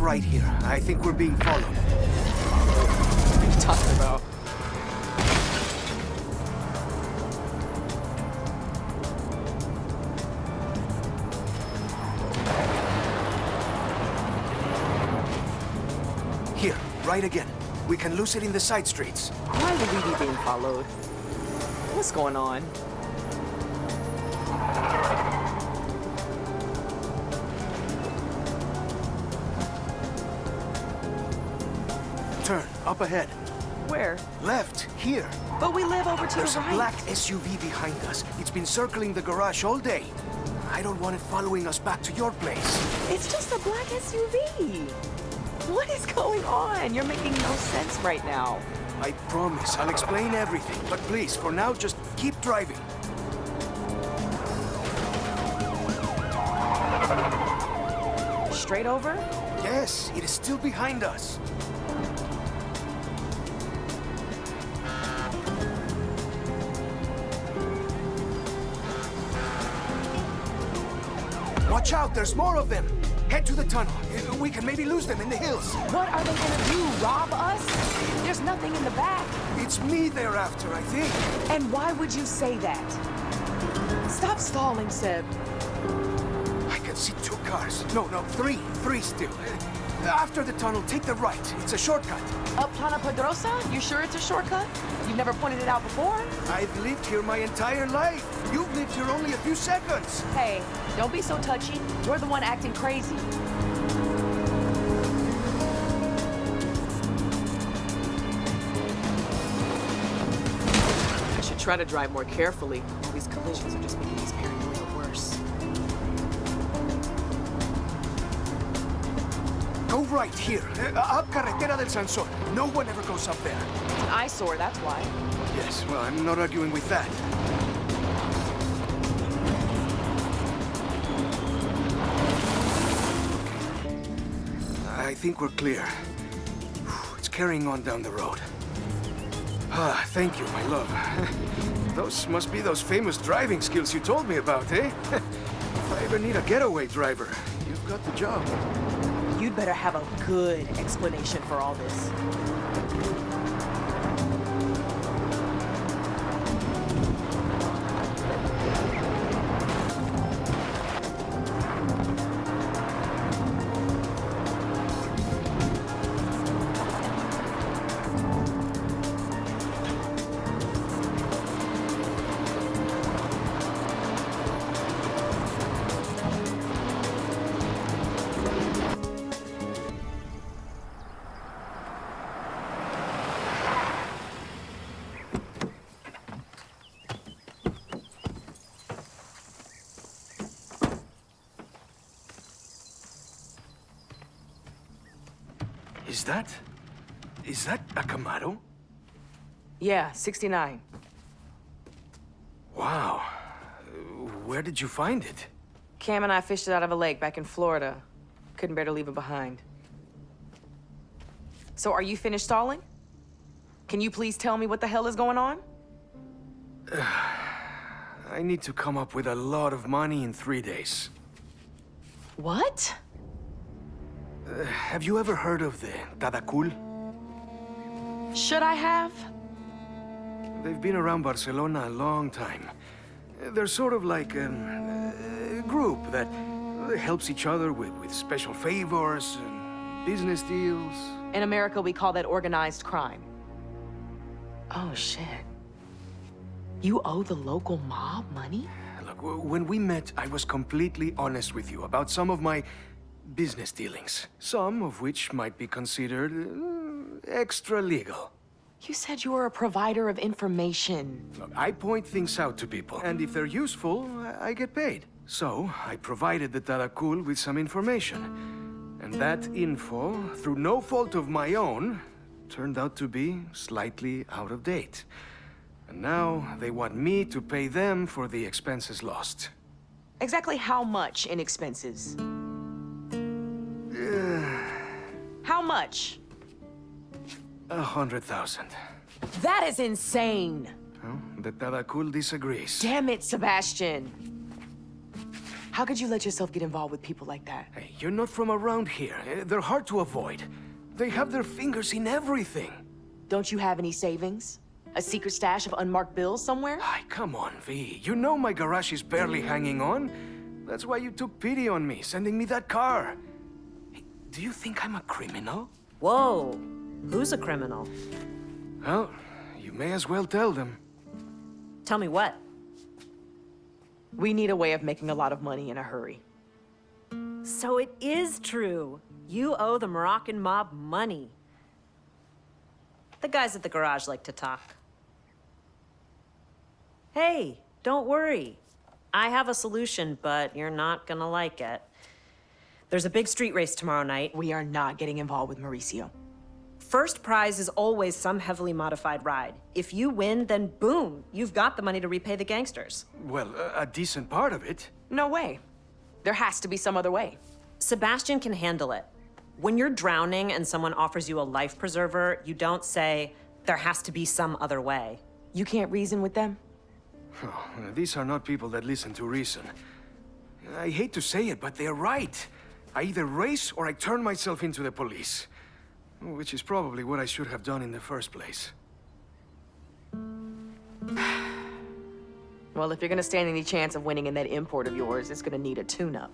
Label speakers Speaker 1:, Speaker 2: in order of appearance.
Speaker 1: right here. I think we're being followed.
Speaker 2: What are you talking about?
Speaker 1: Here, right again. We can lose it in the side streets.
Speaker 2: Why would we be being followed? What's going on?
Speaker 1: Turn, up ahead.
Speaker 2: Where?
Speaker 1: Left, here.
Speaker 2: But we live over to
Speaker 1: There's
Speaker 2: the
Speaker 1: a
Speaker 2: right.
Speaker 1: black SUV behind us. It's been circling the garage all day. I don't want it following us back to your place.
Speaker 2: It's just a black SUV. What is going on? You're making no sense right now.
Speaker 1: I promise, I'll explain everything. But please, for now, just keep driving.
Speaker 2: Straight over?
Speaker 1: Yes, it is still behind us. Watch out, there's more of them. Head to the tunnel. We can maybe lose them in the hills.
Speaker 2: What are they gonna do, rob us? There's nothing in the back.
Speaker 1: It's me they're after, I think.
Speaker 2: And why would you say that? Stop stalling, Seb.
Speaker 1: I can see 2 cars. No, three. 3 still. After the tunnel, take the right. It's a shortcut.
Speaker 2: Up Plana Pedrosa? You sure it's a shortcut? You've never pointed it out before?
Speaker 1: I've lived here my entire life. You've lived here only a few seconds.
Speaker 2: Hey, don't be so touchy. You're the one acting crazy. I should try to drive more carefully. All these collisions are just making this paranoia worse.
Speaker 1: Go right here. Up Carretera del Sansón. No one ever goes up there.
Speaker 2: It's an eyesore, that's why.
Speaker 1: Yes, well, I'm not arguing with that. I think we're clear. It's carrying on down the road. Ah, thank you, my love. Those must be those famous driving skills you told me about, eh? If I ever need a getaway driver, you've got the job.
Speaker 2: You'd better have a good explanation for all this.
Speaker 1: Is that a Camaro?
Speaker 2: Yeah, 69.
Speaker 1: Wow. Where did you find it?
Speaker 2: Cam and I fished it out of a lake back in Florida. Couldn't bear to leave it behind. So are you finished stalling? Can you please tell me what the hell is going on?
Speaker 1: I need to come up with a lot of money in 3 days.
Speaker 2: What?
Speaker 1: Have you ever heard of the Tadakul?
Speaker 2: Should I have?
Speaker 1: They've been around Barcelona a long time. They're sort of like a group that helps each other with special favors and business deals.
Speaker 2: In America, we call that organized crime. Oh, shit. You owe the local mob money?
Speaker 1: Look, when we met, I was completely honest with you about some of my business dealings. Some of which might be considered extra legal.
Speaker 2: You said you were a provider of information.
Speaker 1: Look, I point things out to people, and if they're useful, I get paid. So, I provided the Tadakul with some information. And that info, through no fault of my own, turned out to be slightly out of date. And now they want me to pay them for the expenses lost.
Speaker 2: Exactly how much in expenses? How much?
Speaker 1: 100,000.
Speaker 2: That is insane.
Speaker 1: Well, the Tadakul disagrees.
Speaker 2: Damn it, Sebastian. How could you let yourself get involved with people like that?
Speaker 1: Hey, you're not from around here. They're hard to avoid. They have their fingers in everything.
Speaker 2: Don't you have any savings? A secret stash of unmarked bills somewhere?
Speaker 1: Ay, come on, V. You know my garage is barely hanging on. That's why you took pity on me, sending me that car. Hey, do you think I'm a criminal?
Speaker 3: Whoa, who's a criminal?
Speaker 1: Well, you may as well tell them.
Speaker 3: Tell me what?
Speaker 2: We need a way of making a lot of money in a hurry.
Speaker 3: So it is true. You owe the Moroccan mob money. The guys at the garage like to talk. Hey, don't worry. I have a solution, but you're not gonna like it. There's a big street race tomorrow night.
Speaker 2: We are not getting involved with Mauricio.
Speaker 3: First prize is always some heavily modified ride. If you win, then boom, you've got the money to repay the gangsters.
Speaker 1: Well, a decent part of it.
Speaker 2: No way. There has to be some other way.
Speaker 3: Sebastian can handle it. When you're drowning and someone offers you a life preserver, you don't say, there has to be some other way.
Speaker 2: You can't reason with them?
Speaker 1: Oh, these are not people that listen to reason. I hate to say it, but they're right. I either race or I turn myself into the police. Which is probably what I should have done in the first place.
Speaker 2: Well, if you're gonna stand any chance of winning in that import of yours, it's gonna need a tune-up.